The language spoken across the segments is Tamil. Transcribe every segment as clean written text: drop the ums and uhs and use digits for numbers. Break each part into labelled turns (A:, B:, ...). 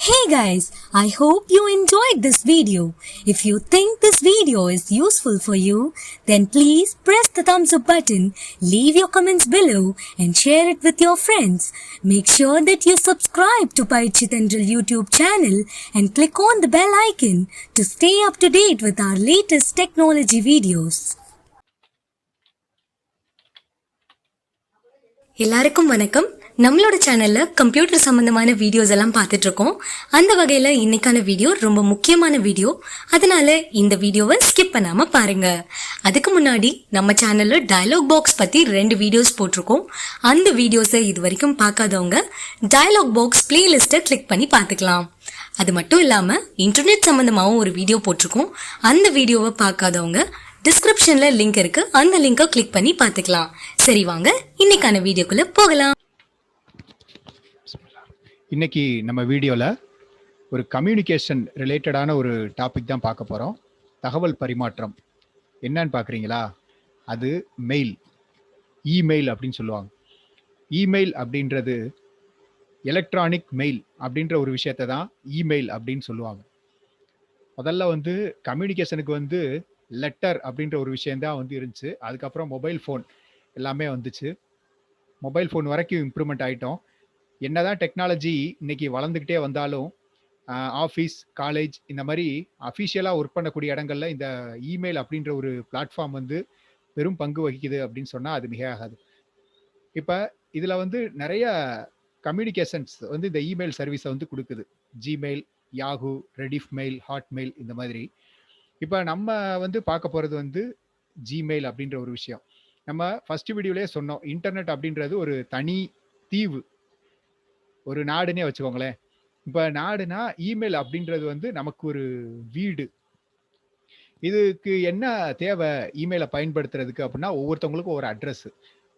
A: Hey guys, I hope you enjoyed this video. If you think this video is useful for you, then please press the thumbs up button, leave your comments below and share it with your friends. Make sure that you subscribe to Paichi Tendril YouTube channel and click on the bell icon to stay up to date with our latest technology videos. எல்லாருக்கும் வணக்கம். நம்மளோட சேனல்ல கம்ப்யூட்டர் சம்பந்தமான வீடியோஸ் எல்லாம் பார்த்துட்டு இருக்கோம். அந்த வகையில இன்னைக்கான வீடியோ ரொம்ப முக்கியமான வீடியோ. அதனால இந்த வீடியோவை ஸ்கிப் பண்ணாம பாருங்க. அதுக்கு முன்னாடி நம்ம சேனல்ல டயலாக் பாக்ஸ் பத்தி 2 வீடியோஸ் போட்டிருக்கோம். அந்த வீடியோஸை இது வரைக்கும் பார்க்காதவங்க டயலாக் பாக்ஸ் பிளேலிஸ்ட்டை கிளிக் பண்ணி பார்த்துக்கலாம். அது மட்டும் இல்லாம இன்டர்நெட் சம்பந்தமாவும் ஒரு வீடியோ போட்டிருக்கோம். அந்த வீடியோவை பார்க்காதவங்க டிஸ்கிரிப்ஷன்ல லிங்க் இருக்கு, அந்த லிங்கை கிளிக் பண்ணி பார்த்துக்கலாம். சரி வாங்க இன்னைக்கான வீடியோக்குள்ள போகலாம்.
B: இன்னைக்கு நம்ம வீடியோவில் ஒரு கம்யூனிகேஷன் ரிலேட்டடான ஒரு டாபிக் தான் பார்க்க போகிறோம். தகவல் பரிமாற்றம் என்னன்னு பார்க்குறீங்களா? அது மெயில், இமெயில் அப்படின்னு சொல்லுவாங்க. இமெயில் அப்படின்றது எலக்ட்ரானிக் மெயில் அப்படின்ற ஒரு விஷயத்தை தான் இமெயில் அப்படின்னு சொல்லுவாங்க. முதல்ல கம்யூனிகேஷனுக்கு லெட்டர் அப்படின்ற ஒரு விஷயந்தான் இருந்துச்சு. அதுக்கப்புறம் மொபைல் ஃபோன் எல்லாமே வந்துச்சு. மொபைல் ஃபோன் வரைக்கும் இம்ப்ரூவ்மெண்ட் ஆகிட்டோம். என்னதான் டெக்னாலஜி இன்னைக்கு வளர்ந்துக்கிட்டே வந்தாலும் ஆஃபீஸ், காலேஜ் இந்த மாதிரி அஃபிஷியலாக ஒர்க் பண்ணக்கூடிய இடங்கள்ல இந்த இமெயில் அப்படின்ற ஒரு பிளாட்ஃபார்ம் பெரும் பங்கு வகிக்குது அப்படின்னு சொன்னால் அது மிக ஆகாது. இப்போ இதில் நிறைய கம்யூனிகேஷன்ஸ் இந்த இமெயில் சர்வீஸை கொடுக்குது. Gmail, Yahoo, Rediff mail, Hotmail இந்த மாதிரி. இப்போ நம்ம பார்க்க போகிறது ஜிமெயில் அப்படின்ற ஒரு விஷயம். நம்ம ஃபர்ஸ்ட் வீடியோலேயே சொன்னோம், இன்டர்நெட் அப்படின்றது ஒரு தனி தீவு, ஒரு நாடுன்னே வச்சுக்கோங்களேன். இப்போ நாடுனா இமெயில் அப்படின்றது நமக்கு ஒரு வீடு. இதுக்கு என்ன தேவை இமெயிலை பயன்படுத்துறதுக்கு அப்படின்னா, ஒவ்வொருத்தவங்களுக்கும் ஒரு அட்ரஸ்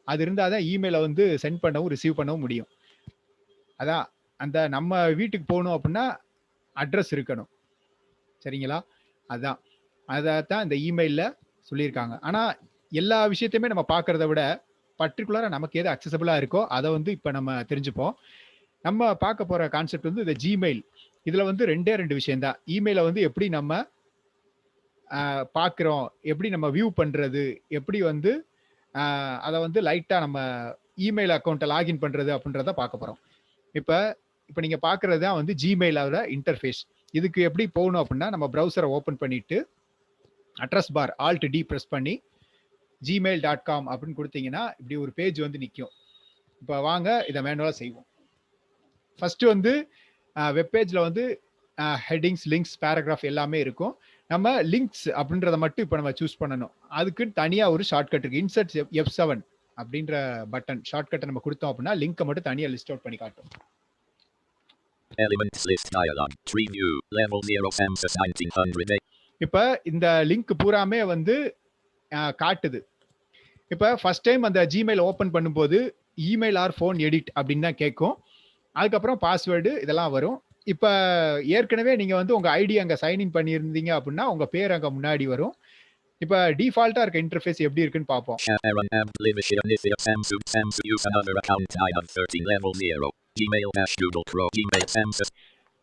B: அது இருந்தால் தான் இமெயிலை சென்ட் பண்ணவும் ரிசீவ் பண்ணவும் முடியும். அதான் அந்த நம்ம வீட்டுக்கு போகணும் அப்படின்னா அட்ரஸ் இருக்கணும். சரிங்களா? அதுதான் அதைத்தான் இந்த இமெயிலில் சொல்லியிருக்காங்க. ஆனால் எல்லா விஷயத்தையுமே நம்ம பார்க்குறத விட பர்டிகுலராக நமக்கு எது அக்சசபிளாக இருக்கோ அதை இப்போ நம்ம தெரிஞ்சுப்போம். நம்ம பார்க்க போகிற கான்செப்ட் இந்த ஜிமெயில். இதில் 2 விஷயந்தான். இமெயிலை எப்படி நம்ம பார்க்குறோம், எப்படி நம்ம வியூ பண்ணுறது, எப்படி அதை லைட்டாக நம்ம இமெயில் அக்கௌண்ட்டை லாகின் பண்ணுறது அப்படின்றத பார்க்க போகிறோம். இப்போ நீங்கள் பார்க்குறது தான் ஜிமெயிலோட இன்டர்ஃபேஸ். இதுக்கு எப்படி போகணும் அப்படின்னா, நம்ம ப்ரௌசரை ஓப்பன் பண்ணிவிட்டு அட்ரஸ் பார் ஆல்ட் டி ப்ரெஸ் பண்ணி gmail.com அப்படின்னு கொடுத்தீங்கன்னா இப்படி ஒரு பேஜ் நிற்கும். இப்போ வாங்க இதை மேனுவலாக செய்வோம். ஃபர்ஸ்ட் வெப்பேஜில் ஹெட்டிங்ஸ், லிங்க்ஸ், பேராகிராஃப் எல்லாமே இருக்கும். நம்ம லிங்க்ஸ் அப்படின்றத மட்டும் இப்போ நம்ம சூஸ் பண்ணணும். அதுக்கு தனியாக ஒரு ஷார்ட்கட் இருக்குது. இன்சர்ட் F7 அப்படின்ற பட்டன் ஷார்ட்கட்டை நம்ம கொடுத்தோம் அப்படின்னா லிங்கை மட்டும் தனியாக லிஸ்ட் அவுட் பண்ணி காட்டும்.
C: Elements list dialog, tree view, level 0 census 1900.
B: இப்போ இந்த லிங்க் பூராமே காட்டுது. இப்போ ஃபர்ஸ்ட் டைம் அந்த ஜிமெயில் ஓப்பன் பண்ணும்போது இமெயில் ஆர் ஃபோன் எடிட் அப்படின்னு தான் கேட்கும். அதுக்கப்புறம் பாஸ்வேர்டு இதெல்லாம் வரும். இப்போ ஏற்கனவே நீங்கள் உங்கள் ஐடி அங்கே சைன்இன் பண்ணியிருந்தீங்க அப்படின்னா உங்கள் பேர் அங்கே முன்னாடி வரும். இப்போ டிஃபால்ட்டாக இருக்க இன்டர்ஃபேஸ் எப்படி இருக்குன்னு பார்ப்போம்.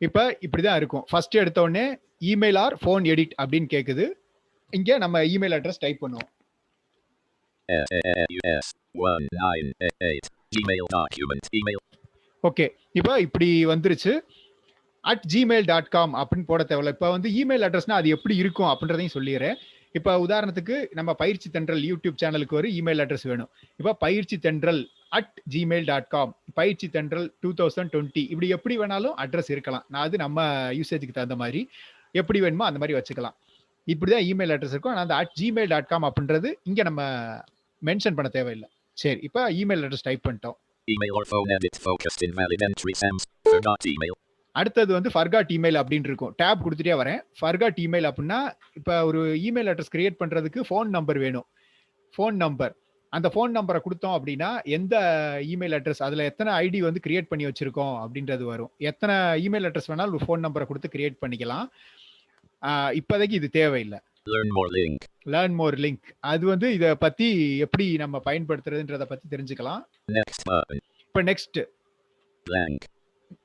B: இப்போ இப்படி தான் இருக்கும். ஃபர்ஸ்ட் எடுத்த உடனே இமெயில் ஆர் ஃபோன் எடிட் அப்படின்னு கேட்குது. இங்கே நம்ம இமெயில் அட்ரஸ் டைப் பண்ணுவோம். ஓகே, இப்போ இப்படி வந்துருச்சு. @gmail.com அப்படின்னு போட தேவையில்ல. இப்போ இமெயில் அட்ரஸ்னா அது எப்படி இருக்கும் அப்படின்றதையும் சொல்லிடுறேன். இப்போ உதாரணத்துக்கு நம்ம பயிற்சி தென்றல் யூடியூப் சேனலுக்கு ஒரு இமெயில் அட்ரஸ் வேணும். இப்போ பயிற்சி தென்றல் @gmail.com, பயிற்சி தென்றல் 2020 இப்படி எப்படி வேணாலும் அட்ரஸ் இருக்கலாம். நான் அது நம்ம யூசேஜுக்கு தகுந்த மாதிரி எப்படி வேணுமோ அந்த மாதிரி வச்சுக்கலாம். இப்படிதான் இமெயில் அட்ரஸ் இருக்கும். ஆனால் அந்த @gmail.com அப்படின்றது இங்கே நம்ம மென்ஷன் பண்ண தேவையில்லை. சரி, இப்போ இமெயில் அட்ரஸ் டைப் பண்ணிட்டோம். அடுத்தது ஃபர்காட் இமெயில் அப்படின்னு இருக்கும். டேப் கொடுத்துட்டே வரேன். ஃபர்காட் இமெயில் அப்படின்னா இப்போ ஒரு இமெயில் அட்ரஸ் கிரியேட் பண்ணுறதுக்கு ஃபோன் நம்பர் வேணும். ஃபோன் நம்பர், அந்த ஃபோன் நம்பரை கொடுத்தோம் அப்படின்னா எந்த இமெயில் அட்ரஸ், அதில் எத்தனை ஐடி கிரியேட் பண்ணி வச்சுருக்கோம் அப்படின்றது வரும். எத்தனை இமெயில் அட்ரஸ் வேணாலும் ஒரு ஃபோன் நம்பரை கொடுத்து கிரியேட் பண்ணிக்கலாம். இப்போதைக்கு இது தேவையில்லை. லேர்ன் மோர் லிங்க் அது இதை பற்றி எப்படி நம்ம பயன்படுத்துறதுன்றதை பற்றி தெரிஞ்சுக்கலாம். இப்போ நெக்ஸ்ட்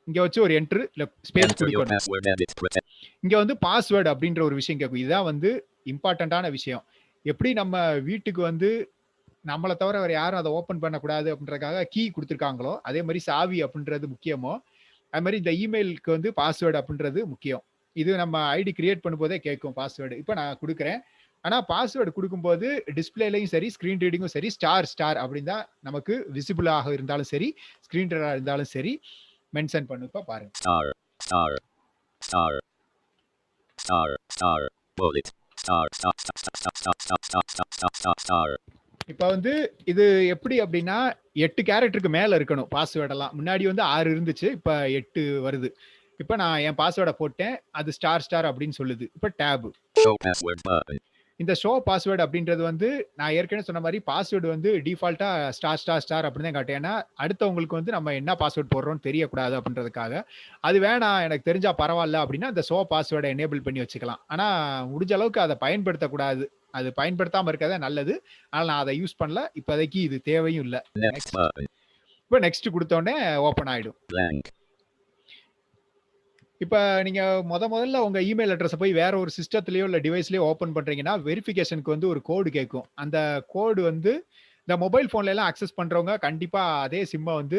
B: இங்க வச்சு ஒரு என்ட்ரு இல்ல ஸ்பேஸ்
C: Enter your
B: கொடுக்கணும்.
C: password edit protect.
B: இங்க வந்து பாஸ்வேர்ட் அப்படின்ற ஒரு விஷயம் கேட்கும். இதுதான் வந்து இம்பார்ட்டன்டான விஷயம். எப்படி நம்ம வீட்டுக்கு வந்து நம்மள தவிர வேற யாரும் அத ஓப்பன் பண்ணக்கூடாது அப்படின்றதுக்காக கீ குடுத்துருக்காங்களோ, அதே மாரி சாவி அப்படின்றது முக்கியமோ, அது மாரி இந்த இமெயிலுக்கு வந்து பாஸ்வேர்ட் அப்படின்றது முக்கியம். இது நம்ம ஐடி கிரியேட் பண்ணும்போதே கேட்கும் பாஸ்வேர்டு. இப்ப நான் குடுக்குறேன். ஆனா பாஸ்வேர்ட் குடுக்கும்போது டிஸ்ப்ளேலயும் சரி, ஸ்கிரீன் ரீடிங்கும் சரி, ஸ்டார் அப்படின்னு தான் நமக்கு விசிபிள் ஆக இருந்தாலும் சரி, ஸ்கிரீன் ரீடரா இருந்தாலும் சரி மென்ஷன் பண்ணும். இப்ப பாருங்க.
C: Star, star, star, star, star, bullet, star, star, star, star, star, star, star, star, star, star, star.
B: இப்ப வந்து இது எப்படி அப்படின்னா 8 கேரக்டருக்கு மேல இருக்கணும் பாஸ்வேர்ட் எல்லாம். முன்னாடி வந்து 6 இருந்துச்சு. இப்ப 8 வருது. இப்ப நான் என் பாஸ்வேர்ட போட்டேன். அது ஸ்டார் அப்படின்னு சொல்லுது. இப்ப டேப்.
C: Show password button.
B: இந்த ஷோ பாஸ்வேர்ட் அப்படின்றது வந்து நான் ஏற்கனவே சொன்ன மாரி பாஸ்வேர்டு வந்து டிஃபால்ட்டா ஸ்டார் அப்படின்னு தான் காட்டும். ஏன்னா அடுத்தவங்களுக்கு வந்து நம்ம என்ன பாஸ்வேர்ட் போடுறோம்னு தெரியக்கூடாது அப்படின்றதுக்காக. அது வேணாம் எனக்கு தெரிஞ்சா பரவால்ல அப்படின்னா அந்த ஷோ பாஸ்வேர்ட எனேபிள் பண்ணி வச்சுக்கலாம். ஆனா முடிஞ்ச அளவுக்கு அத பயன்படுத்தக்கூடாது. அது பயன்படுத்தாம இருக்கறதே நல்லது. ஆனா நான் அத யூஸ் பண்ணல. இப்போதைக்கு இது தேவையும் இல்ல.
C: Next button.
B: இப்ப நெக்ஸ்ட் குடுத்த உடனே ஓப்பன் ஆயிடும்.
C: Blank.
B: இப்ப நீங்க முதல்ல உங்க இமெயில் அட்ரஸ போய் வேற ஒரு சிஸ்டத்திலயோ இல்ல டிவைஸ்லயோ ஓப்பன் பண்றீங்கன்னா, வெரிஃபிகேஷனுக்கு வந்து ஒரு கோடு கேட்கும். அந்த கோடு வந்து இந்த மொபைல் ஃபோன்ல எல்லாம் அக்சஸ் பண்றவங்க கண்டிப்பா அதே சிம்ம வந்து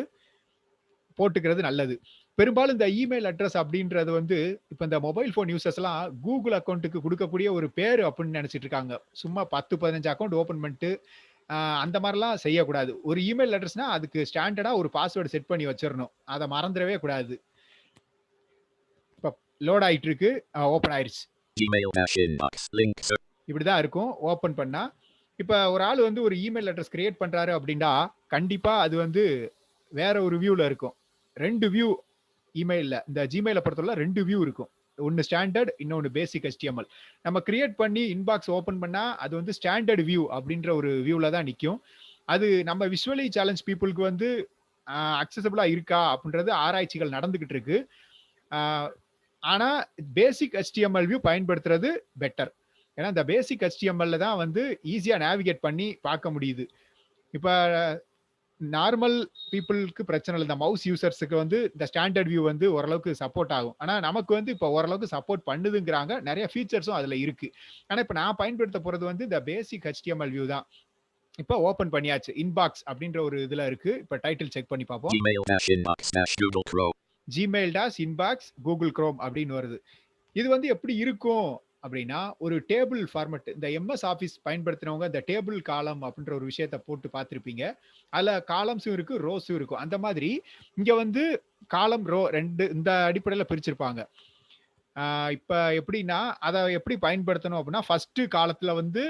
B: போட்டுக்கிறது நல்லது. பெரும்பாலும் இந்த இமெயில் அட்ரஸ் அப்படின்றது வந்து இப்ப இந்த மொபைல் ஃபோன் யூசர்ஸ்லாம் Google அக்கவுண்ட்க்கு குடுக்கக்கூடிய ஒரு பேரு அப்படின்னு நெனச்சிட்டு இருக்காங்க. சும்மா 10, 15 அக்கவுண்ட் ஓப்பன் பண்ணிட்டு அந்த மாரிலாம் செய்யக்கூடாது. ஒரு இமெயில் அட்ரஸ்னா அதுக்கு ஸ்டாண்டர்டா ஒரு பாஸ்வேர்ட் செட் பண்ணி வச்சிரணும். அத மறந்துறவே கூடாது. இப்ப லோட் ஆயிட்டு இருக்கு. ஓப்பன் ஆயிருச்சு.
C: Gmail dash inbox. Link.
B: இப்படிதான் இருக்கும் ஓப்பன் பண்ணா. இப்ப ஒரு ஆள் வந்து ஒரு இமெயில் அட்ரஸ் கிரியேட் பண்றாரு அப்படின்னா, கண்டிப்பா அது வந்து வேற ஒரு வியூல இருக்கும். 2 வியூ இமெயில்ல இந்த Gmailல பொறுத்தவரை 2 வியூ இருக்கும். ஒன்னு ஸ்டாண்டர்ட், இன்னொன்னு பேசிக் HTML. நம்ம கிரியேட் பண்ணி இன்பாக்ஸ் ஓப்பன் பண்ணா அது வந்து ஸ்டாண்டர்ட் வியூ அப்படின்ற ஒரு வியூல தான் நிக்கும். அது நம்ம விஷுவலி சேலஞ்ச் பீப்புளுக்கு வந்து அக்சஸபிளா இருக்கா அப்படின்றது ஆராய்ச்சிகள் நடந்துகிட்டு இருக்கு. ஆ, ஆனா பேசிக் HTML வியூ பயன்படுத்துறது பெட்டர். ஏன்னா இந்த பேசிக் HTMLல தான் வந்து ஈஸியா நேவிகேட் பண்ணி பார்க்க முடியுது. இப்ப நார்மல் பீப்புளுக்கு பிரச்சனை இல்ல. இந்த மவுஸ் யூசர்ஸ்க்கு வந்து இந்த ஸ்டாண்டர்ட் வியூ வந்து ஓரளவுக்கு சப்போர்ட் ஆகும். ஆனா நமக்கு வந்து இப்ப ஓரளவுக்கு சப்போர்ட் பண்ணுதுங்கிறாங்க. நெறைய ஃபீச்சர்ஸும் அதுல இருக்கு. ஆனா இப்ப நான் பயன்படுத்த போறது வந்து இந்த பேசிக் HTML வியூ தான். இப்ப ஓப்பன் பண்ணியாச்சு. இன்பாக்ஸ் அப்படின்ற ஒரு இதுல இருக்கு. இப்ப டைட்டில் செக் பண்ணி பார்ப்போம்.
C: Gmail dash inbox dash Google Chrome.
B: Gmail dash inbox Google Chrome அப்படின்னு வருது. இது வந்து எப்படி இருக்கும் அப்படின்னா, ஒரு டேபிள் ஃபார்மட் இந்த MS ஆஃபீஸ் பயன்படுத்தினவங்க இந்த டேபிள் காலம் அப்படின்ற ஒரு விஷயத்த போட்டு பார்த்திருப்பீங்க. அதுல காலம்ஸும் இருக்கு, ரோஸும் இருக்கும். அந்த மாதிரி இங்க வந்து காலம், ரோ 2 இந்த அடிப்படையில பிரிச்சிருப்பாங்க. இப்ப எப்படின்னா, அத எப்படி பயன்படுத்தணும் அப்படின்னா, ஃபர்ஸ்ட் காலத்துல வந்து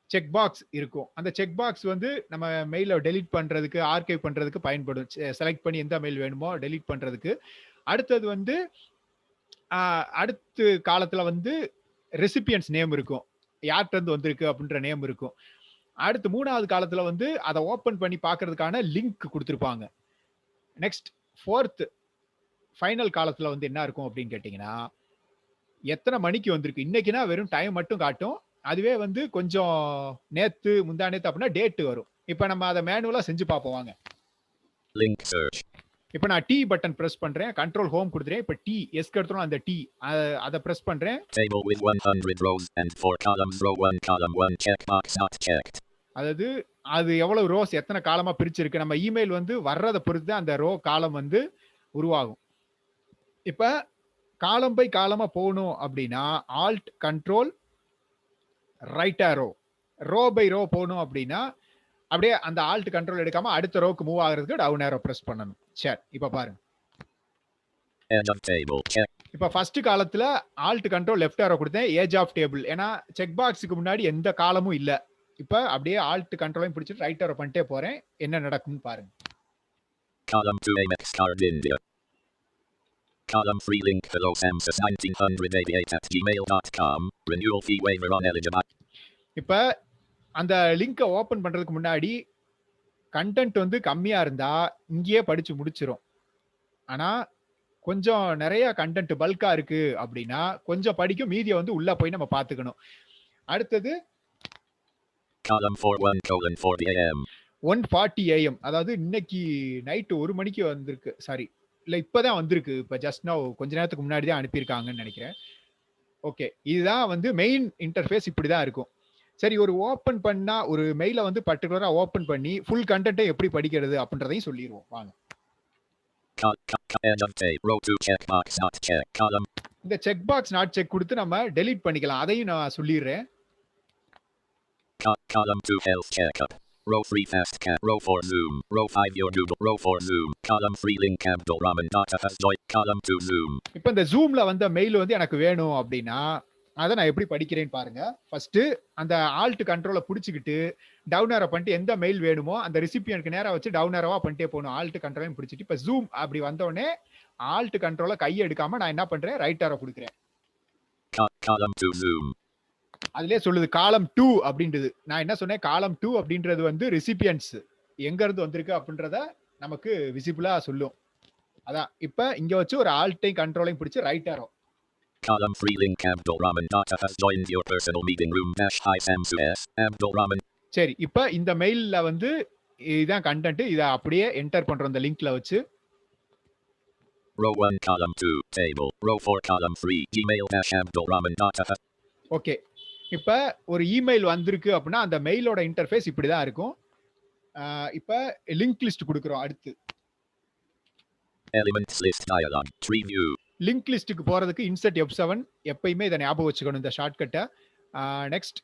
B: செக் பாக்ஸ் இருக்கும். அந்த செக் பாக்ஸ் வந்து நம்ம மெயில டெலீட் பண்றதுக்கு, ஆர்கைவ் பண்றதுக்கு பயன்படும். செலக்ட் பண்ணி எந்த மெயில் வேணுமோ டெலீட் பண்றதுக்கு. அடுத்தது வந்து அடுத்து காலத்துல வந்து ரெசிபியன்ட்ஸ் நேம் இருக்கும். யார்ட்ட இருந்து வந்திருக்கு அப்படின்ற நேம் இருக்கும். அடுத்து 3வது காலத்துல வந்து அத ஓப்பன் பண்ணி பார்க்கிறதுக்கான லிங்க் குடுத்திருப்பாங்க. நெக்ஸ்ட் 4த் ஃபைனல் காலத்துல வந்து என்ன இருக்கும் அப்படின்னு கேட்டீங்கன்னா, எத்தனை மணிக்கு வந்திருக்கு. இன்னைக்குன்னா வெறும் டைம் மட்டும் காட்டும். அதுவே வந்து கொஞ்சம் நேத்து, முந்தா நேத்து அப்படின்னா டேட் வரும். இப்ப நம்ம அத மேனுவலா செஞ்சு பார்ப்போம் வாங்க.
C: Link search.
B: இப்ப நான் T பட்டன் பிரஸ் பண்றேன். கண்ட்ரோல் ஹோம் குடுத்துறேன். இப்ப T எஸ்க்கு அடுத்து அந்த T அத பிரஸ் பண்றேன்.
C: Table with 100 rows and 4 columns. Row 1 column 1 checkbox not checked.
B: அதாவது அது எவ்வளவு ரோஸ் எத்தனை காலமா பிரிச்சிருக்கு. நம்ம இமெயில் வந்து வர்றத பொறுத்து அந்த ரோ காலம் வந்து உருவாகும். இப்ப காலம் பை காலமா போகணும் அப்படின்னா alt control right arrow. Row by row போகணும் அப்படின்னா அப்படியே அந்த ஆல்ட் கண்ட்ரோல் எடுக்காம அடுத்த ரோக்கு மூவ் ஆகுறதுக்கு டவுன் ஆரோ பிரஸ் பண்ணணும். சரி இப்ப பாருங்க.
C: Edge of table check.
B: இப்ப ஃபர்ஸ்ட் காலத்துல ஆல்ட் கண்ட்ரோல் லெஃப்ட் ஆரோ கொடுத்தேன். Edge of table. ஏன்னா செக் பாக்ஸுக்கு முன்னாடி எந்த காலமும் இல்ல. இப்ப அப்படியே ஆல்ட் கண்ட்ரோலையும் பிடிச்சிட்டு ரைட் ஆரோ பண்ணிட்டே போறேன். என்ன நடக்கும்னு பாருங்க.
C: Column 2 Amex card India. Column 3 link hello Samsung 1988 at gmail.com. Renewal fee waiver on eligible.
B: இப்ப அந்த லிங்கை ஓபன் பண்றதுக்கு முன்னாடி கண்டென்ட் வந்து கம்மியா இருந்தா இங்கேயே படிச்சு முடிச்சிரும். ஆனா கொஞ்சம் நிறைய கண்டென்ட் பல்கா இருக்கு அப்படின்னா கொஞ்சம் படிக்கும், மீதியை வந்து உள்ள போய் நம்ம பாத்துக்கணும். அடுத்தது
C: Column 41:40 AM.
B: 1:40 AM, அதாவது இன்னைக்கு நைட்டு 1 மணிக்கு வந்திருக்கு. சாரி இல்ல இப்பதான் வந்திருக்கு. இப்ப ஜஸ்ட் நவ் கொஞ்ச நேரத்துக்கு முன்னாடி தான் அனுப்பியிருக்காங்கன்னு நினைக்கிறேன். ஓகே. இதுதான் வந்து மெயின் இன்டர்ஃபேஸ் இப்படிதான் இருக்கும். சரி, ஒரு ஓப்பன் பண்ணா ஒரு மெயில வந்து பர்ட்டிகுலரா ஓப்பன் பண்ணி ஃபுல் கன்டென்ட்ட எப்படி படிக்கிறது அப்படின்றதையும் சொல்லிருவோம். வாங்க.
C: End of tape. Row 2 checkbox not check. Column.
B: இந்த செக் பாக்ஸ் நாட் செக் கொடுத்து நம்ம டெலீட் பண்ணிக்கலாம். அதையும் நான் சொல்லிடுறேன்.
C: Column 2 health checkup. Row 3 fast cat. Row 4 zoom. Row 5 your Google. Row 4 zoom. Column 3 link Abdul Rahman data has joined. Column 2 zoom.
B: இப்போ இந்த ஜூம்ல வந்த மெயில் வந்து எனக்கு வேணும் அப்படின்னா அதை நான் எப்படி படிக்கிறேன்னு பாருங்க. ஃபர்ஸ்ட் அந்த ஆல்ட் கண்ட்ரோலை பிடிச்சிக்கிட்டு டவுன் ஏரோ பண்ணிட்டு எந்த மெயில் வேணுமோ அந்த ரிசிபியனுக்கு நேரா வச்சு டவுன் ஏரோவா பண்ணிட்டே போகணும். ஆல்ட் கண்ட்ரோலையும் பிடிச்சிட்டு இப்போ ஜூம் அப்படி வந்த உடனே ஆல்ட் கண்ட்ரோலை கையை எடுக்காம நான் என்ன பண்றேன், ரைட் ஏரோ கொடுக்குறேன்.
C: Column 2 zoom.
B: அதுலயே சொல்லுது காலம் 2 அப்படின்றது. நான் என்ன சொன்னேன், காலம் 2 அப்படின்றது வந்து ரிசிபியன்ஸ் எங்க இருந்து வந்திருக்கு அப்படின்றத நமக்கு விசிபிளா சொல்லும். அதான் இப்ப இங்க வச்சு ஒரு ஆல்ட்டையும் கண்ட்ரோலையும் பிடிச்சு right aero.
C: Column 3 link Abdul Rahman data has joined your personal meeting room dash hi Samsus Abdul Rahman.
B: சரி, இப்ப இந்த மெயில்ல வந்து இதுதான் கண்டென்ட். இதை அப்படியே என்டர் பண்றோம் இந்த லிங்க்ல வச்சு.
C: Row 1 column 2 table. Row 4 column 3 Gmail dash Abdul Rahman data has.
B: Okay, இப்ப ஒரு இமெயில் வந்திருக்கு அப்படின்னா அந்த மெயிலோட இன்டர்ஃபேஸ் இப்படிதான் இருக்கும். இப்ப லிங்க் லிஸ்ட் கொடுக்குறோம். அடுத்து
C: Elements list dialog. Tree view.
B: Link லிஸ்ட்டுக்கு போறதுக்கு இன்சர்ட் F7 எப்பயுமே இதை ஞாபகம் வச்சுக்கணும் இந்த ஷார்ட்கட்டை. நெக்ஸ்ட்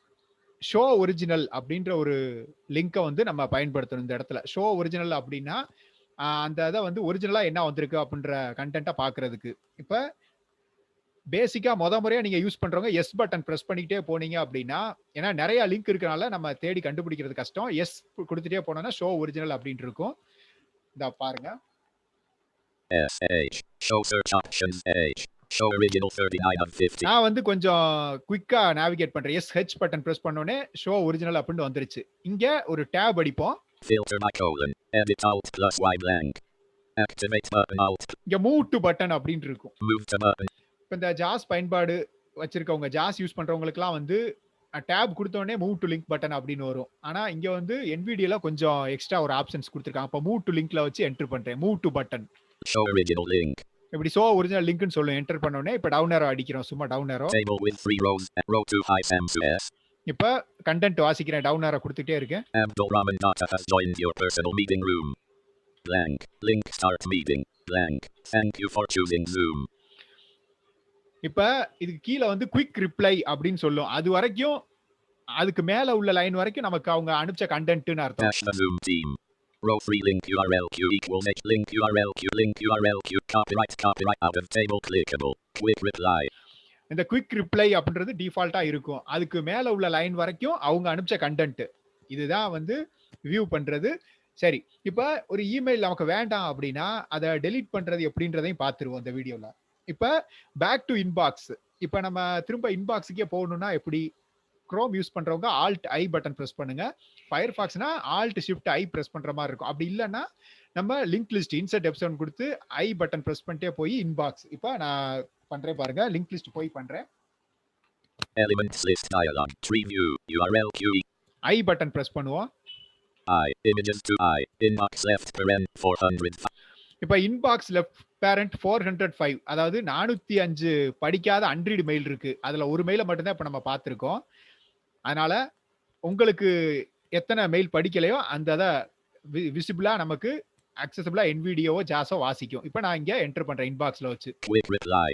B: ஷோ ஒரிஜினல் அப்படின்ற ஒரு லிங்கை வந்து நம்ம பயன்படுத்தணும் இந்த இடத்துல. ஷோ ஒரிஜினல் அப்படின்னா அந்த இதை வந்து ஒரிஜினலா என்ன வந்திருக்கு அப்படின்ற கண்டென்ட்டை பார்க்கறதுக்கு. இப்போ பேசிக்கா முறையா நீங்க யூஸ் பண்றவங்க எஸ் பட்டன் பிரஸ் பண்ணிக்கிட்டே போனீங்க அப்படின்னா, ஏன்னா நிறைய லிங்க் இருக்கனால நம்ம தேடி கண்டுபிடிக்கிறது கஷ்டம். எஸ் கொடுத்துட்டே போனோம்னா ஷோ ஒரிஜினல் அப்படின்னு இருக்கும். இந்த பாருங்க.
C: SH. Show search options H. Show original 39 of 50.
B: நான் வந்து கொஞ்சம் குயிக்கா நேவிகேட் பண்றேன். SH பட்டன் பிரஸ் பண்ணோடனே ஷோ ஒரிஜினல் அப்படின்னு வந்துருச்சு. இங்க ஒரு டேப் அடிப்போம்.
C: Filter by colon. Edit alt plus Y blank. Activate button alt.
B: இங்க மூவ் டு பட்டன் அப்படின்னு இருக்கும்.
C: Move to button.
B: இப்போ இந்த ஜாஸ் பயன்பாடு வச்சிருக்கவங்க, ஜாஸ் யூஸ் பண்றவங்களுக்குலாம் வந்து டேப் கொடுத்தோடனே மூவ் டு லிங்க் பட்டன் அப்படின்னு வரும். ஆனா இங்க வந்து NVIDIAல கொஞ்சம் எக்ஸ்ட்ரா ஒரு ஆப்ஷன்ஸ் கொடுத்துருக்காங்க. இப்போ மூவ் டு லிங்க்ல வச்சு என்டர் பண்றேன். Move to button.
C: Show original link.
B: இப்படி ஷோ ஒரிஜினல் லிங்க்னு சொல்லும். என்டர் பண்ண உடனே இப்போ டவுன் ஏரோ அடிக்கிறோம். சும்மா down arrow.
C: Table with 3 rows. Row 2 hi Samsus.
B: இப்போ கண்டென்ட் வாசிக்கிறேன். டவுன் ஏரோ கொடுத்துட்டே இருக்கேன்.
C: Abdul Rahman data has joined your personal meeting room. Blank. Link start meeting. Blank. Thank you for choosing Zoom.
B: இப்ப இதுக்கு கீழே வந்து குயிக் ரிப்ளை அப்படின்னு சொல்லும். அது வரைக்கும் அதுக்கு மேல உள்ள லைன் வரைக்கும் நமக்கு அவங்க அனுப்பிச்ச கண்டென்ட்னு அர்த்தம்.
C: Dash the Zoom team. Row 3 link URL Q equals H link URL Q copyright out of table clickable. Quick reply.
B: இந்த குயிக் ரிப்ளை அப்படின்றது டிஃபால்ட்டா இருக்கும். அதுக்கு மேல உள்ள லைன் வரைக்கும் அவங்க அனுப்பிச்ச கண்டென்ட். இதுதான் வந்து வியூ பண்றது. சரி, இப்ப ஒரு இமெயில் நமக்கு வேண்டாம் அப்படின்னா அதை டெலீட் பண்றது எப்படின்றதையும் பார்த்துருவோம் இந்த வீடியோல. இப்ப பேக் டு இன்பாக்ஸ். இப்ப நம்ம திரும்ப இன்பாக்ஸுக்கே போகணும்னா எப்படி? குரோம் யூஸ் பண்றவங்க ஆல்ட் ஐ பட்டன் பிரஸ் பண்ணுங்க. ஃபயர்ஃபாக்ஸ்னா ஆல்ட் ஷிஃப்ட் ஐ பிரஸ் பண்ற மாதிரி இருக்கும். அப்படி இல்லைன்னா நம்ம லிங்க் லிஸ்ட் இன்சர்ட் F7 கொடுத்து ஐ பட்டன் பிரஸ் பண்ணிட்டே போய் இன்பாக்ஸ். இப்ப நான் பண்றேன் பாருங்க. லிங்க் லிஸ்ட் போய் பண்றேன்.
C: Elements list dialog. Tree view. URL Q.
B: ஐ பட்டன் பிரஸ் பண்ணுவோம்.
C: I. Images to I. Inbox left parent 405.
B: இப்ப இன்பாக்ஸ் லெஃப்ட் பேரண்ட் 405, அதாவது 405 படிக்காத அன்ரீட் மெயில் இருக்கு. அதுல ஒரு மெயில மட்டும்தான் இப்ப நம்ம பார்த்திருக்கோம். அதனால உங்களுக்கு எத்தனை மெயில் படிக்கலையோ அந்த விசிபிளா நமக்கு அக்சசபிளா NVIDIAவோ ஜாஸோ வாசிக்கும். இப்ப நான் இங்க என்டர் பண்றேன் இன்பாக்ஸ்ல வச்சு.
C: Quick reply.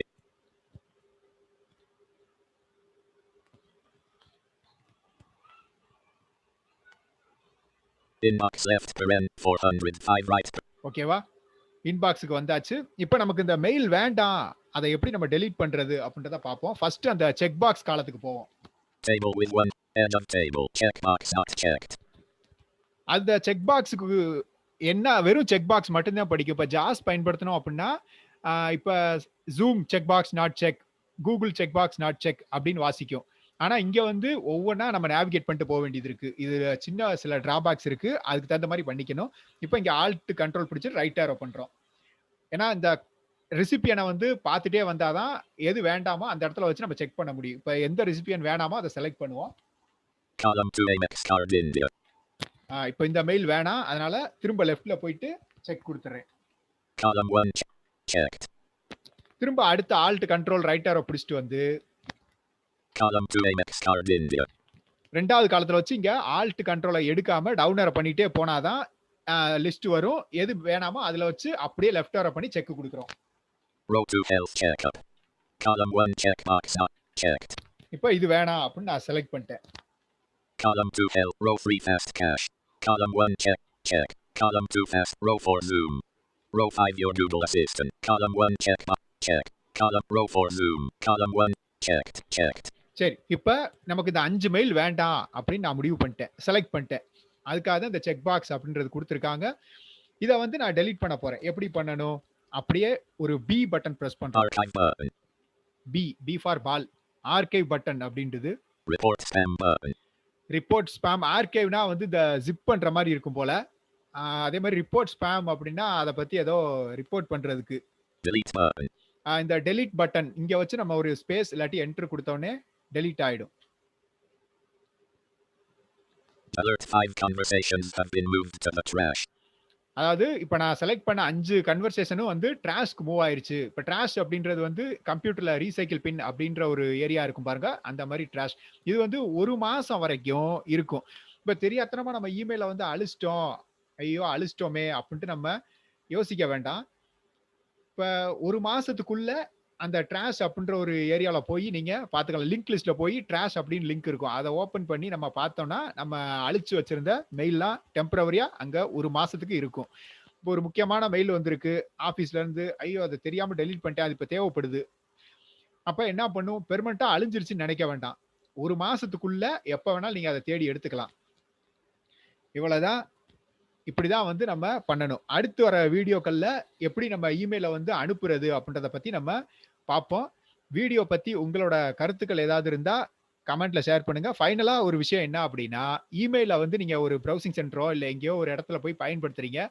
C: Inbox left parent 405 right.
B: ஓகேவா? இன்பாக்ஸுக்கு வந்தாச்சு. இப்ப நமக்கு இந்த மெயில் வேண்டாம், அதை எப்படி நம்ம டெலீட் பண்றது அப்படின்றத பார்ப்போம். ஃபர்ஸ்ட் அந்த செக் பாக்ஸ் காலத்துக்கு போவோம்.
C: Table with 1 edge of table checkbox not checked.
B: அந்த செக் பாக்ஸுக்கு என்ன வெறும் செக் பாக்ஸ் மட்டும்தான் படிக்கும். இப்போ ஜாஸ் பயன்படுத்தணும் அப்படின்னா இப்போ zoom check box not check, Google check box not check அப்படின்னு வாசிக்கும். ஆனா இங்க வந்து ஒவ்வொன்றா நம்ம நேவிகேட் பண்ணிட்டு போக வேண்டியது இருக்கு. இது சின்ன சில டிராபேக்ஸ் இருக்கு. அதுக்கு தகுந்த மாதிரி பண்ணிக்கணும். இப்போ இங்க ஆல்ட் கண்ட்ரோல் பிடிச்சி ரைட் ஏரோ பண்றோம். ஏன்னா இந்த ரெசிபியனை வந்து பார்த்துட்டே வந்தாதான் எது வேண்டாமோ அந்த இடத்துல வச்சு நம்ம செக் பண்ண முடியும். இப்போ எந்த ரெசிபியன் வேணாமோ அதை செலக்ட் பண்ணுவோம்.
C: Column 2 Amex card India.
B: இப்போ இந்த மெயில் வேணாம், அதனால திரும்ப லெஃப்ட்ல போயிட்டு செக் கொடுத்துறேன்.
C: Column 1 checked.
B: திரும்ப அடுத்த ஆல்ட் கண்ட்ரோல் ரைட் ஆரோ பிடிச்சிட்டு வந்து
C: Column 2 Amex card India.
B: ரெண்டாவது காலத்துல வச்சு இங்க ஆல்ட் கண்ட்ரோலை எடுக்காம டவுன் ஏரோ பண்ணிட்டே போனாதான் லிஸ்ட் வரும். எது வேணாமோ அதுல வச்சு அப்படியே லெஃப்ட் ஏரோ பண்ணி செக் கொடுக்குறோம்.
C: Row 2 health checkup. Column 1 checkbox not checked.
B: இப்போ இது வேணாம் அப்படின்னு நான் செலக்ட் பண்ணிட்டேன்.
C: Column 2 health. Row 3 fast cash. Column 1 check. Column 2 fast. Row 4 Zoom. Row 5 your Google Assistant. Column 1 check. Column row 4 Zoom. Column 1 checked.
B: சரி, இப்போ நமக்கு இந்த 5 மெயில் வேண்டாம் அப்படின்னு நான் முடிவு பண்ணிட்டேன், செலக்ட் பண்ணிட்டேன். அதுக்காக தான் இந்த செக் பாக்ஸ் அப்படின்றது கொடுத்துருக்காங்க. இதை வந்து நான் டெலீட் பண்ண போறேன். எப்படி பண்ணணும்? அப்படியே ஒரு பி பட்டன் பிரஸ் பண்றேன்.
C: Archive button.
B: B for ball. Archive button அப்படின்றது.
C: Report spam button.
B: Report spam. ஆர்கைவ்னா வந்து இந்த ஜிப் பண்ற மாதிரி இருக்கும் போல. அதே மாதிரி ரிப்போர்ட் ஸ்பாம் அப்படின்னா அதை பத்தி ஏதோ ரிப்போர்ட் பண்றதுக்கு.
C: Delete button.
B: இந்த டெலீட் பட்டன் இங்க வச்சு நம்ம ஒரு ஸ்பேஸ் இல்லாட்டி என்டர் கொடுத்தோடனே டெலீட் ஆயிடும்.
C: Alert 5 conversations have been moved to the trash.
B: அதாவது இப்போ நான் செலக்ட் பண்ண 5 கன்வர்சேஷனும் வந்து ட்ராஷ்க்கு மூவ் ஆயிருச்சு. இப்போ ட்ராஷ் அப்படின்றது வந்து கம்ப்யூட்டர்ல ரீசைக்கிள் பின் அப்படின்ற ஒரு ஏரியா இருக்கும் பாருங்க, அந்த மாதிரி ட்ராஷ். இது வந்து 1 மாசம் வரைக்கும் இருக்கும். இப்போ தெரியாதனமா நம்ம இமெயில வந்து அழிச்சிட்டோம், ஐயோ அழிச்சிட்டோமே அப்படின்ட்டு நம்ம யோசிக்க வேண்டாம். இப்போ 1 மாசத்துக்குள்ள அந்த ட்ராஷ் அப்படின்ற ஒரு ஏரியால போய் நீங்க பாத்துக்கலாம். லிங்க் லிஸ்ட்ல போய் ட்ராஷ் அப்படின்னு லிங்க் இருக்கும். அதை ஓபன் பண்ணி நம்ம பார்த்தோம்னா நம்ம அழிச்சு வச்சிருந்த மெயில்லாம் டெம்பரவரியா அங்க 1 மாசத்துக்கு இருக்கும். இப்போ ஒரு முக்கியமான மெயில் வந்திருக்கு ஆபீஸ்ல இருந்து, ஐயோ அதை தெரியாம டெலீட் பண்ணிட்டேன், அது இப்ப தேவைப்படுது. அப்ப என்ன பண்ணும்? பெர்மனண்டா அழிஞ்சிருச்சுன்னு நினைக்க வேண்டாம். 1 மாசத்துக்குள்ள எப்ப வேணாலும் நீங்க அதை தேடி எடுத்துக்கலாம். இவ்வளவுதான். இப்படிதான் வந்து நம்ம பண்ணணும். அடுத்து வர வீடியோக்கள்ல எப்படி நம்ம இமெயில வந்து அனுப்புறது அப்படின்றத பத்தி நம்ம பார்ப்போம். வீடியோ பத்தி உங்களோட கருத்துக்கள் ஏதாவது இருந்தா கமெண்ட்ல ஷேர் பண்ணுங்க. ஃபைனலா ஒரு விஷயம் என்ன அப்படின்னா, இமெயில வந்து நீங்க ஒரு ப்ரௌசிங் சென்டரோ இல்ல எங்கேயோ ஒரு இடத்துல போய் பயன்படுத்துறீங்க,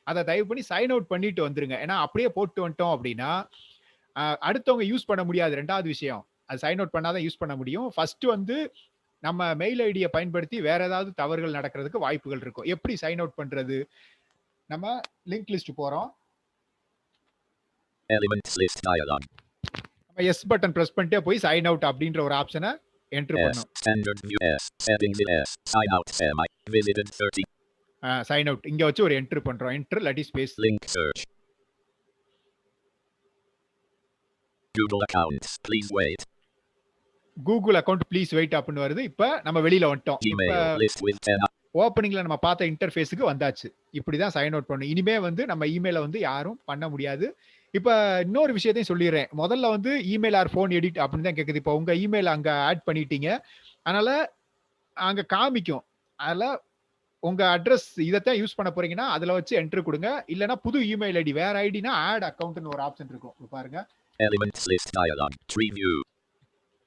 B: அதை தயவு பண்ணி சைன் அவுட் பண்ணிட்டு வந்துருங்க. ஏன்னா அப்படியே போட்டு வந்துட்டோம் அப்படின்னா அடுத்தவங்க யூஸ் பண்ண முடியாது. 2வது விஷயம், அது சைன் அவுட் பண்ணாதான் யூஸ் பண்ண முடியும். ஃபர்ஸ்ட் வந்து நம்ம மெயில் ஐடியை பயன்படுத்தி வேற ஏதாவது தவறுகள் நடக்கிறதுக்கு வாய்ப்புகள் இருக்கும். எப்படி சைன் அவுட் பண்றது? நம்ம லிங்க் லிஸ்ட் போறோம்.
C: Elements list dialog.
B: நம்ம எஸ் பட்டன் பிரஸ் பண்ணிட்டே போய் சைன் அவுட் அப்படின்ற ஒரு ஆப்ஷனை என்டர்
C: S.
B: பண்ணணும்.
C: Standard view S. Settings S. Sign out semi. Visited 30.
B: Sign out இங்க வச்சு ஒரு என்டர் பண்றோம். என்டர் இல்லாட்டி space.
C: Link search. Google accounts. Please wait.
B: Google account please wait அப்படின்னு வருது. இப்ப நம்ம வெளியில வந்துட்டோம்.
C: Email list with 10.
B: ஓப்பனிங்ல நம்ம பார்த்த இன்டர்ஃபேஸுக்கு வந்தாச்சு. இப்படிதான் சைன் அவுட் பண்ணணும். இனிமே வந்து நம்ம இமெயில வந்து யாரும் பண்ண முடியாது. இப்ப இன்னொரு விஷயத்தையும் சொல்லிடுறேன். முதல்ல வந்து இமெயில் ஆர் ஃபோன் எடிட் அப்படின்னு தான் கேக்குது. இப்போ உங்க இமெயில் அங்க ஆட் பண்ணிட்டீங்க, அதனால அங்க காமிக்கும். அதுல உங்க அட்ரஸ் இதைத்தான் யூஸ் பண்ண போறீங்கன்னா அதுல வச்சு என்டர் கொடுங்க. இல்லைன்னா புது இமெயில் ஐடி வேற ஐடினா ஆட் அக்கௌண்ட்னு ஒரு ஆப்ஷன் இருக்கும். இப்ப பாருங்க.
C: Elements list dialog. Tree view.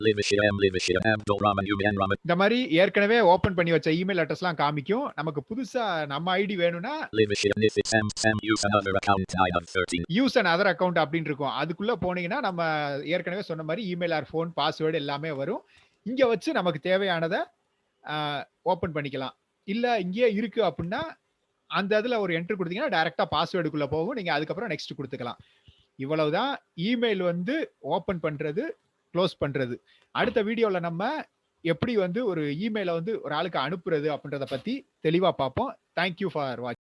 C: Livisham Abdul Rahman Uman Rahman.
B: இந்த மாதிரி ஏற்கனவே ஓபன் பண்ணி வச்ச இமெயில் அட்ரஸ்லாம் காமிக்கும். நமக்கு புதுசா நம்ம ஐடி வேணும்னா
C: Livisham Nisip Sam use another account I have 13.
B: Use and other account அப்படின்னு இருக்கும். அதுக்குள்ள போனீங்கன்னா நம்ம ஏற்கனவே சொன்ன மாதிரி இமெயில் ஆர் ஃபோன் பாஸ்வேர்டு எல்லாமே வரும். இங்க வச்சு நமக்கு தேவையானதை ஓபன் பண்ணிக்கலாம். இல்ல இங்கேயே இருக்கு அப்படின்னா அந்த இதுல ஒரு என்டர் கொடுத்தீங்கன்னா டைரக்டா பாஸ்வேர்டுக்குள்ள போகும். நீங்க அதுக்கப்புறம் நெக்ஸ்ட் கொடுத்துக்கலாம். இவ்வளவுதான் இமெயில் வந்து ஓபன் பண்றது, க்ளோஸ் பண்றது. அடுத்த வீடியோல நம்ம எப்படி வந்து ஒரு இமெயில வந்து ஒரு ஆளுக்கு அனுப்புறது அப்படின்றத பத்தி தெளிவா பார்ப்போம். தேங்க்யூ ஃபார் வாட்சிங்.